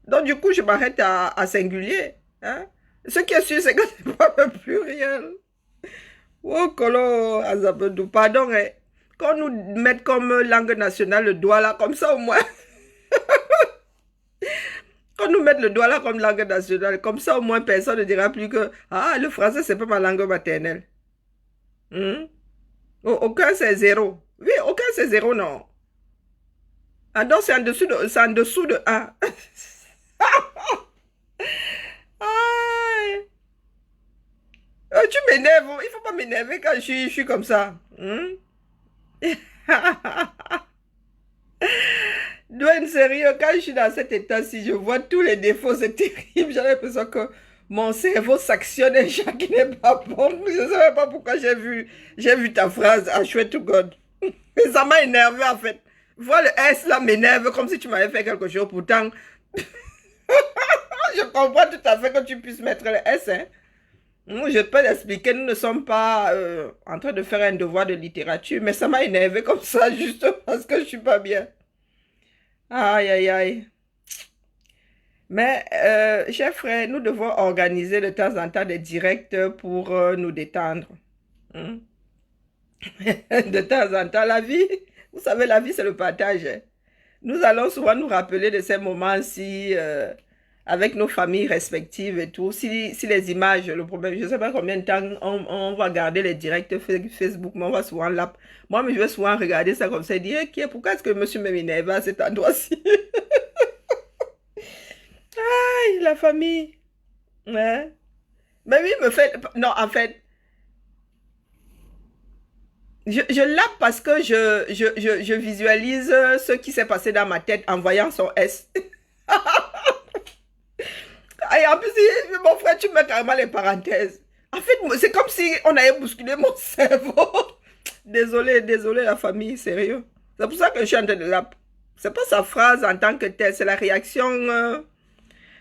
Donc, du coup, je m'arrête à singulier. Hein? Ce qui est sûr, c'est que c'est pas le pluriel. Oh, Kolo, Azabedou, pardon. Hein. Quand nous mettons comme langue nationale le doigt là, comme ça au moins. Quand nous mettons le doigt là comme langue nationale, comme ça au moins personne ne dira plus que ah, le français, c'est pas ma langue maternelle. Aucun, c'est zéro. Oui, aucun, c'est zéro, non. Ah, donc, c'est en dessous de 1. Tu m'énerves. Il faut pas m'énerver quand je suis comme ça. Douane, sérieux, quand je suis dans cet état-ci, je vois tous les défauts, c'est terrible. J'ai l'impression que mon cerveau s'actionne et chat qui n'est pas bon. Je ne savais pas pourquoi j'ai vu ta phrase, I swear to God. Et ça m'a énervé en fait. Voir le S là m'énerve comme si tu m'avais fait quelque chose. Pourtant, je comprends tout à fait que tu puisses mettre le S. Hein. Je peux l'expliquer, nous ne sommes pas en train de faire un devoir de littérature, mais ça m'a énervé comme ça juste parce que je suis pas bien. Aïe, aïe, aïe. Mais, chers frères, nous devons organiser de temps en temps des directs pour nous détendre. De temps en temps, la vie, vous savez, la vie, c'est le partage. Hein. Nous allons souvent nous rappeler de ces moments-ci avec nos familles respectives et tout. Si les images, le problème, je ne sais pas combien de temps on va garder les directs Facebook, mais on va souvent là. Moi, mais je vais souvent regarder ça comme ça et dire, pourquoi est-ce que monsieur m'énerve à cet endroit-ci? Aïe, la famille. Ouais. Mais oui, me fait... Non, en fait, je l'appe parce que je visualise ce qui s'est passé dans ma tête en voyant son S. Et en plus, mon frère, tu mets carrément les parenthèses. En fait, c'est comme si on avait bousculé mon cerveau. Désolé la famille, sérieux. C'est pour ça que je suis en train de l'app. C'est pas sa phrase en tant que telle, c'est la réaction...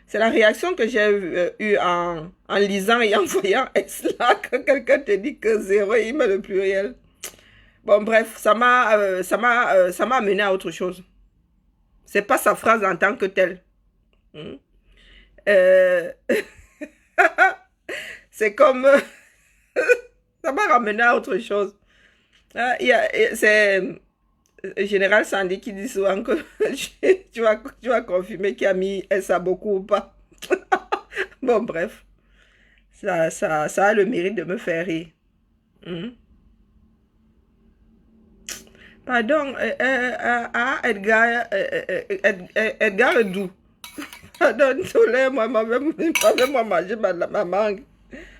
c'est la réaction que j'ai eue en lisant et en voyant là que quelqu'un te dit que zéro, il met le pluriel. Bon, bref, ça m'a amené à autre chose. C'est pas sa phrase en tant que telle. C'est comme... Ça m'a ramené à autre chose. C'est Général Sandy qui dit souvent que tu vas confirmer qui a mis ça beaucoup ou pas. Bon, bref. Ça a le mérite de me faire rire. Hmm. Pardon, Edgar, Edgar Ledoux. Pardon, désolé, moi, moi manger ma mangue.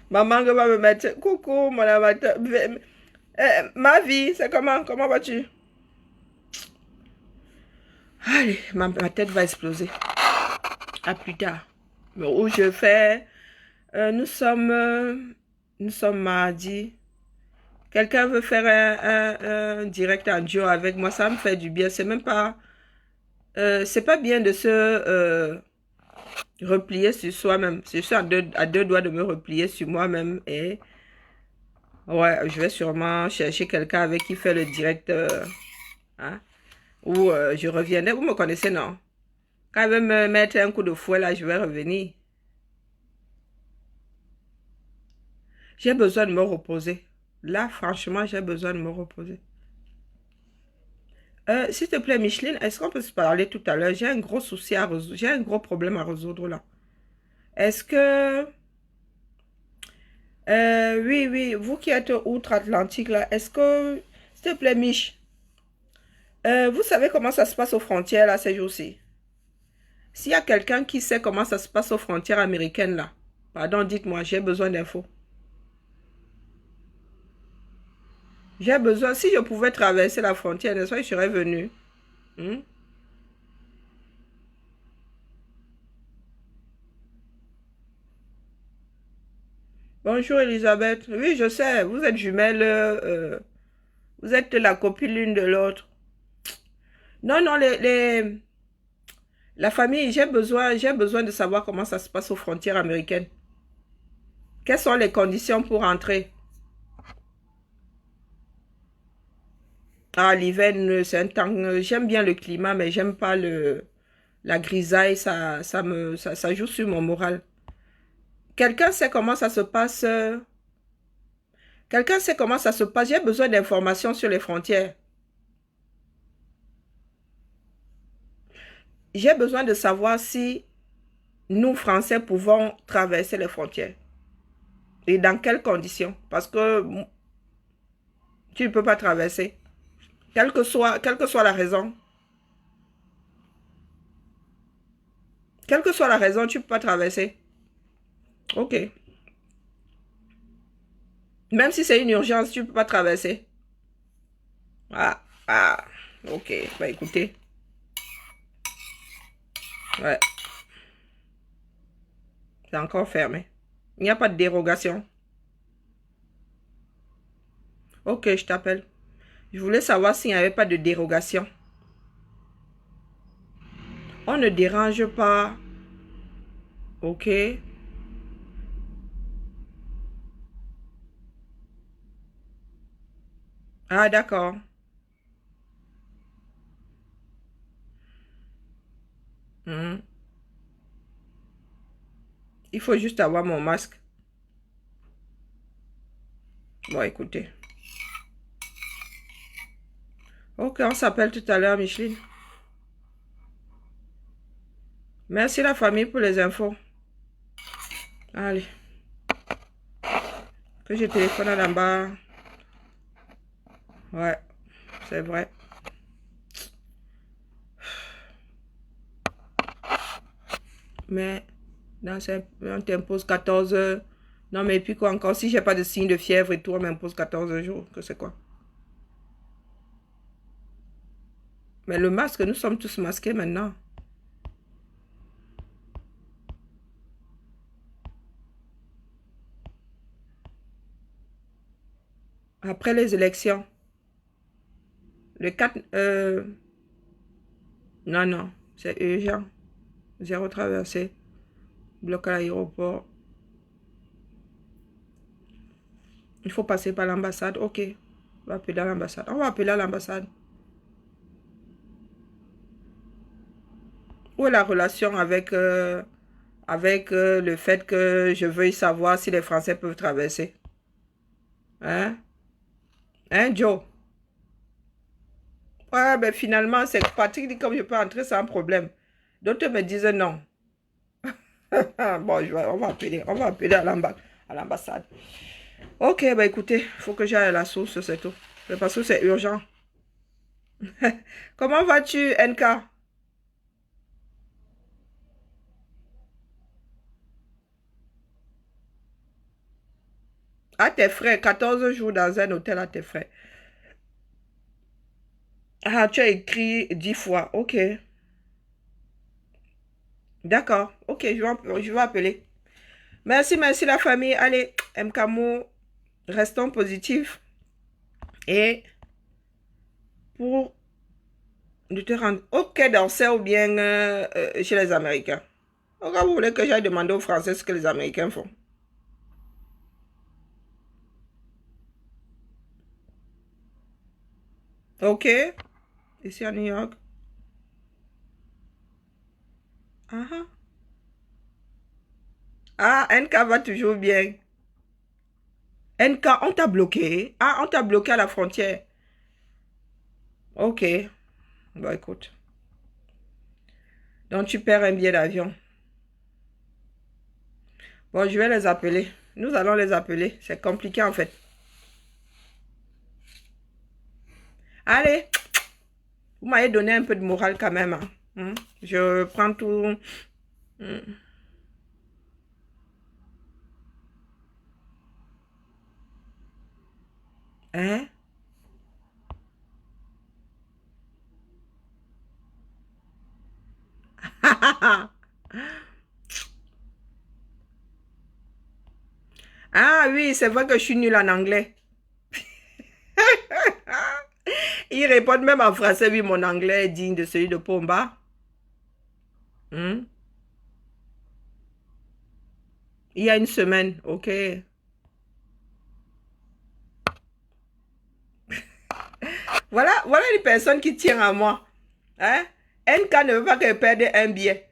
Ma mangue va me mettre. Coucou, mon amateur. Ma vie, c'est comment? Comment vas-tu? Allez, ma tête va exploser. À plus tard. Où je fais. Nous sommes mardi. Quelqu'un veut faire un direct en duo avec moi, ça me fait du bien. C'est même pas, c'est pas bien de se replier sur soi-même. Je suis à deux doigts de me replier sur moi-même et ouais, je vais sûrement chercher quelqu'un avec qui faire le direct, hein, ou je reviendrai. Vous me connaissez, non? Quand elle veut me mettre un coup de fouet là, je vais revenir. J'ai besoin de me reposer. Là, franchement, j'ai besoin de me reposer. S'il te plaît, Micheline, est-ce qu'on peut se parler tout à l'heure? J'ai un gros souci à résoudre. J'ai un gros problème à résoudre là. Est-ce que... oui, oui, vous qui êtes outre-Atlantique là, est-ce que... S'il te plaît, Mich, vous savez comment ça se passe aux frontières là ces jours-ci? S'il y a quelqu'un qui sait comment ça se passe aux frontières américaines là, pardon, dites-moi, j'ai besoin d'infos. J'ai besoin, si je pouvais traverser la frontière, n'est-ce pas, je serais venu. Hmm? Bonjour Elisabeth. Oui, je sais, vous êtes jumelles, vous êtes la copine l'une de l'autre. Non, non, la famille, j'ai besoin de savoir comment ça se passe aux frontières américaines. Quelles sont les conditions pour entrer? Ah, l'hiver, c'est un temps, j'aime bien le climat, mais j'aime pas la grisaille, ça joue sur mon moral. Quelqu'un sait comment ça se passe? Quelqu'un sait comment ça se passe? J'ai besoin d'informations sur les frontières. J'ai besoin de savoir si nous, Français, pouvons traverser les frontières. Et dans quelles conditions? Parce que tu ne peux pas traverser. Quelle que soit la raison. Quelle que soit la raison, tu ne peux pas traverser. Ok. Même si c'est une urgence, tu ne peux pas traverser. Ah, ah. Ok. Bah écoutez. Ouais. C'est encore fermé. Il n'y a pas de dérogation. Ok, je t'appelle. Je voulais savoir s'il n'y avait pas de dérogation. On ne dérange pas. Ok. Ah, d'accord. Mhm. Il faut juste avoir mon masque. Bon, écoutez. Ok, on s'appelle tout à l'heure, Micheline. Merci la famille pour les infos. Allez, que je téléphone à là-bas. Ouais, c'est vrai. Mais on t'impose 14 heures. Non, mais puis quoi encore? Si j'ai pas de signe de fièvre et tout, on m'impose 14 jours. Que c'est quoi? Mais le masque, nous sommes tous masqués maintenant. Après les élections. Le 4... non, non, c'est urgent. Zéro traversée. Bloc à l'aéroport. Il faut passer par l'ambassade. Ok. On va appeler à l'ambassade. On va appeler à l'ambassade. Où est la relation avec, le fait que je veuille savoir si les Français peuvent traverser? Hein? Hein, Joe? Ouais, ben finalement, c'est Patrick dit comme je peux entrer sans problème. D'autres me disent non. Bon, on va appeler à l'ambassade. Ok, bah écoutez, il faut que j'aille à la source, c'est tout. C'est parce que c'est urgent. Comment vas-tu, NK? À tes frais, 14 jours dans un hôtel à tes frais. Ah, tu as écrit 10 fois. Ok, d'accord. Ok, je vais appeler. Merci, merci la famille. Allez, MKMO, restons positifs. Et pour de te rendre au Quai d'Orsay ou bien chez les Américains. Pourquoi vous voulez que j'aille demander aux Français ce que les Américains font? Ok, ici à New York. Ah, ah. Ah, NK va toujours bien. NK, on t'a bloqué. Ah, on t'a bloqué à la frontière. Ok, bon écoute. Donc tu perds un billet d'avion. Bon, je vais les appeler. Nous allons les appeler. C'est compliqué en fait. Allez, vous m'avez donné un peu de morale quand même, hein. Je prends tout. Hmm. Hein? Ah oui, c'est vrai que je suis nulle en anglais. Ils répondent même en français, oui, mon anglais est digne de celui de Pomba. Hmm. Il y a une semaine, ok. Voilà une personne qui tient à moi. Hein? NK ne veut pas que je perde un billet.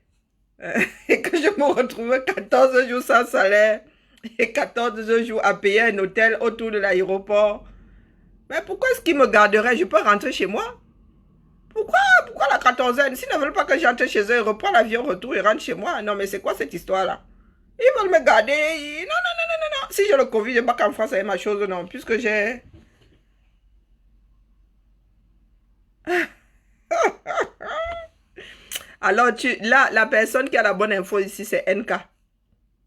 Et que je me retrouve 14 jours sans salaire et 14 jours à payer un hôtel autour de l'aéroport. Mais pourquoi est-ce qu'ils me garderaient? Je peux rentrer chez moi? Pourquoi la quatorzaine? S'ils ne veulent pas que j'entre chez eux, je reprends l'avion, retour et rentre chez moi. Non, mais c'est quoi cette histoire-là? Ils veulent me garder. Non, non, non, non, non, non. Si j'ai le Covid, je ne pas qu'en France, c'est ma chose, non. Puisque j'ai... Alors, là, la personne qui a la bonne info ici, c'est NK.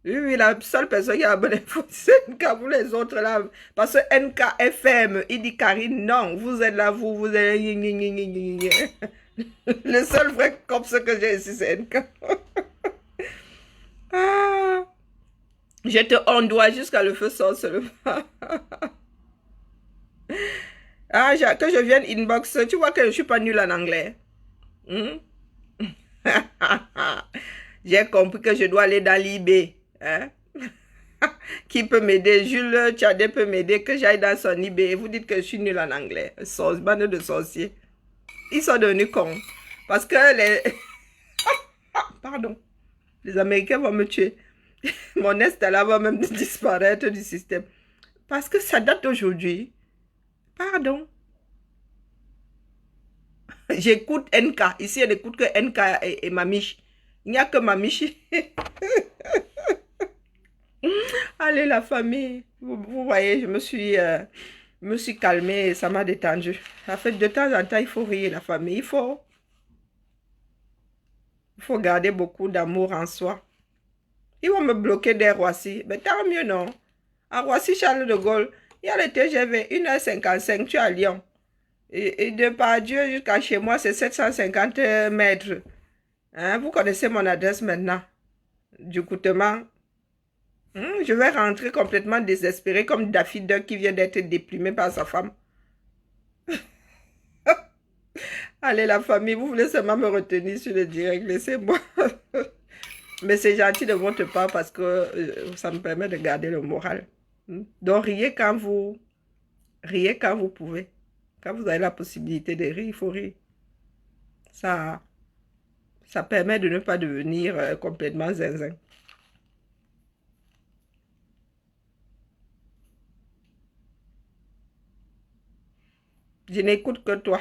Oui, oui, la seule personne qui a la bonne info, c'est NK. Vous les autres là, parce que NK FM, il dit Karine, non, vous êtes là, vous êtes. Le seul vrai comme ce que j'ai ici, c'est NK. Ah, je te ondoie jusqu'à le feu sans seulement. Ah, que je vienne inbox, tu vois que je suis pas nulle en anglais. Hmm? J'ai compris que je dois aller dans l'IB. Hein? Qui peut m'aider? Jules Tchadé peut m'aider, que j'aille dans son IB. Vous dites que je suis nulle en anglais. Bande de sorciers. Ils sont devenus cons. Parce que les... Pardon. Les Américains vont me tuer. Mon est là va même disparaître du système. Parce que ça date d'aujourd'hui. Pardon. J'écoute NK. Ici, elle n'écoute que NK et Mamiche. Il n'y a que Mamiche. Allez, la famille. Vous voyez, me suis calmée et ça m'a détendu. En fait, de temps en temps, il faut rire, la famille. Il faut garder beaucoup d'amour en soi. Ils vont me bloquer des Roissy. Mais tant mieux, non? À Roissy, Charles de Gaulle, il y a le TGV 1h55, tu es à Lyon. Et de Pardieu jusqu'à chez moi, c'est 750 mètres. Hein, vous connaissez mon adresse maintenant. Du Coutement. Je vais rentrer complètement désespéré comme Daffy qui vient d'être déprimé par sa femme. Allez, la famille, vous voulez seulement me retenir sur le direct, laissez-moi. Mais c'est gentil de votre part parce que ça me permet de garder le moral. Donc, riez quand vous pouvez. Quand vous avez la possibilité de rire, il faut rire. Ça, ça permet de ne pas devenir complètement zinzin. Je n'écoute que toi.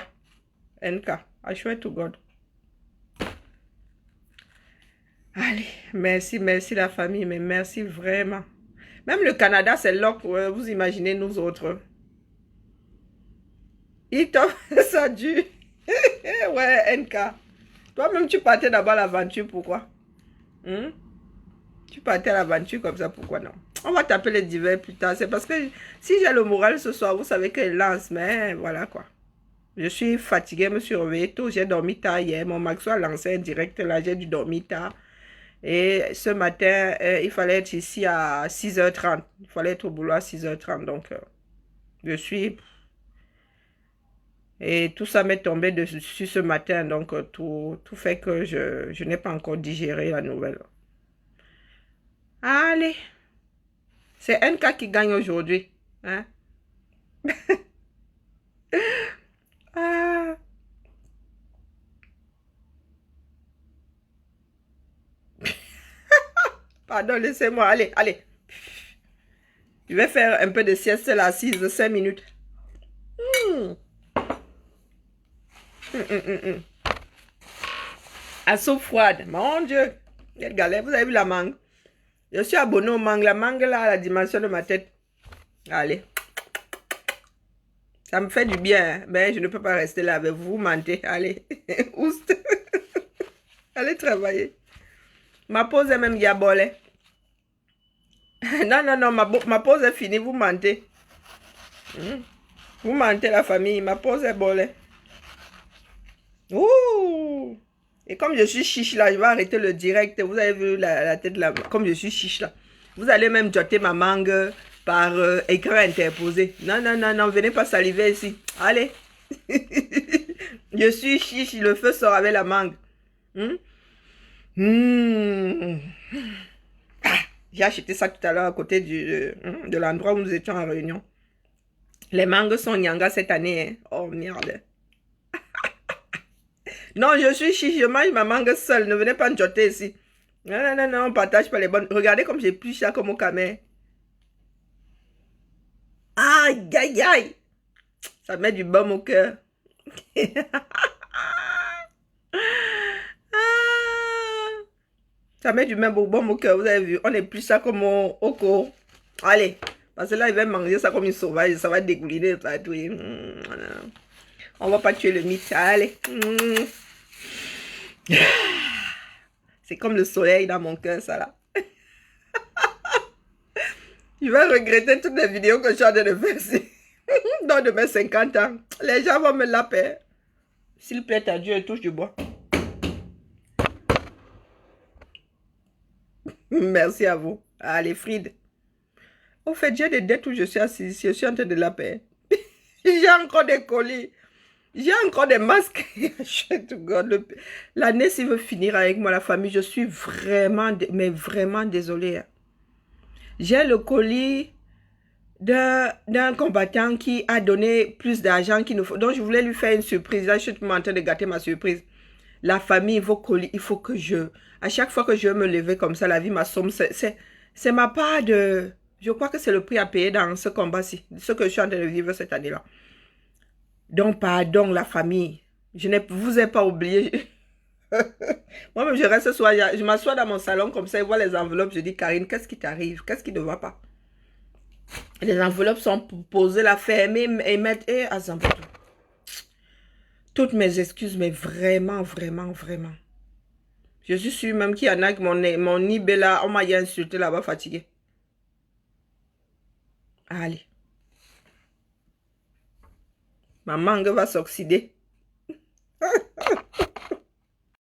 NK. I swear to God. Allez, merci, merci la famille, mais merci vraiment. Même le Canada, c'est là que vous imaginez nous autres. Il t'offre ça dure. Ouais, NK. Toi-même, tu partais d'abord à l'aventure, pourquoi? Hmm? Tu partais à l'aventure comme ça, pourquoi non? On va taper les divers plus tard. C'est parce que si j'ai le moral ce soir, vous savez qu'elle lance, mais voilà quoi. Je suis fatiguée, je me suis réveillée tôt, j'ai dormi tard hier. Mon Maxo a lancé un direct là, j'ai dû dormir tard. Et ce matin, il fallait être ici à 6h30. Il fallait être au boulot à 6h30. Donc, je suis... Et tout ça m'est tombé dessus ce matin. Donc, tout fait que je n'ai pas encore digéré la nouvelle. Allez. C'est NK qui gagne aujourd'hui. Hein? Ah. Pardon, laissez-moi. Allez, allez. Je vais faire un peu de sieste là, 6 de 5 minutes. À soupe froide. Mon Dieu. Quelle galère. Vous avez vu la mangue? Je suis abonné au mangue. La mangue là, à la dimension de ma tête. Allez. Ça me fait du bien. Mais je ne peux pas rester là avec vous. Vous mentez. Allez. Oust. Allez travailler. Ma pause est même diabolée. Non, non, non. Ma pause est finie. Vous mentez. Vous mentez la famille. Ma pause est bolée. Ouh. Et comme je suis chiche là, je vais arrêter le direct. Vous avez vu la tête là. Comme je suis chiche là. Vous allez même jotter ma mangue par écran interposé. Non, non, non, non. Venez pas saliver ici. Allez. Je suis chiche. Le feu sort avec la mangue. Ah, j'ai acheté ça tout à l'heure à côté de l'endroit où nous étions en réunion. Les mangues sont nyanga cette année. Hein. Oh merde. Non, je suis chiche, je mange ma mangue seule. Ne venez pas me jotter ici. Non, non, non, non, on partage pas les bonnes. Regardez comme j'ai plus cher comme au camé. Aïe, aïe, aïe. Ça met du baume au cœur. Ça met du même baume au cœur, vous avez vu. On est plus ça comme au cours. Allez. Parce que là, il va manger ça comme une sauvage. Ça va dégouliner partout. On va pas tuer le mythe. Allez. C'est comme le soleil dans mon cœur, ça là. Je vais regretter toutes les vidéos que je suis en train de faire dans de mes 50 ans. Les gens vont me laper. S'il plaît à Dieu, touche du bois. Merci à vous. Allez, Fried. Au fait, j'ai des dettes où je suis assise. Je suis en train de la payer. J'ai encore des colis. J'ai encore des masques. L'année, s'il veut finir avec moi, la famille, je suis vraiment, mais vraiment désolée. J'ai le colis d'un combattant qui a donné plus d'argent qu'il nous faut. Donc, je voulais lui faire une surprise. Là, je suis en train de gâter ma surprise. La famille, vos colis, il faut que à chaque fois que je veux me lever comme ça, la vie m'assomme. C'est ma part de... Je crois que c'est le prix à payer dans ce combat-ci. Ce que je suis en train de vivre cette année-là. Donc, pardon, la famille. Je ne vous ai pas oublié. Moi-même, je reste ce soir, je m'assois dans mon salon comme ça, je vois les enveloppes. Je dis, Karine, qu'est-ce qui t'arrive? Qu'est-ce qui ne va pas? Les enveloppes sont posées, la fermer et mettre... Toutes mes excuses, mais vraiment, vraiment, vraiment. Je suis sûre même qu'il y en a que mon eBay là, on m'a insulté là-bas, fatigué. Allez. Ma mangue va s'oxyder.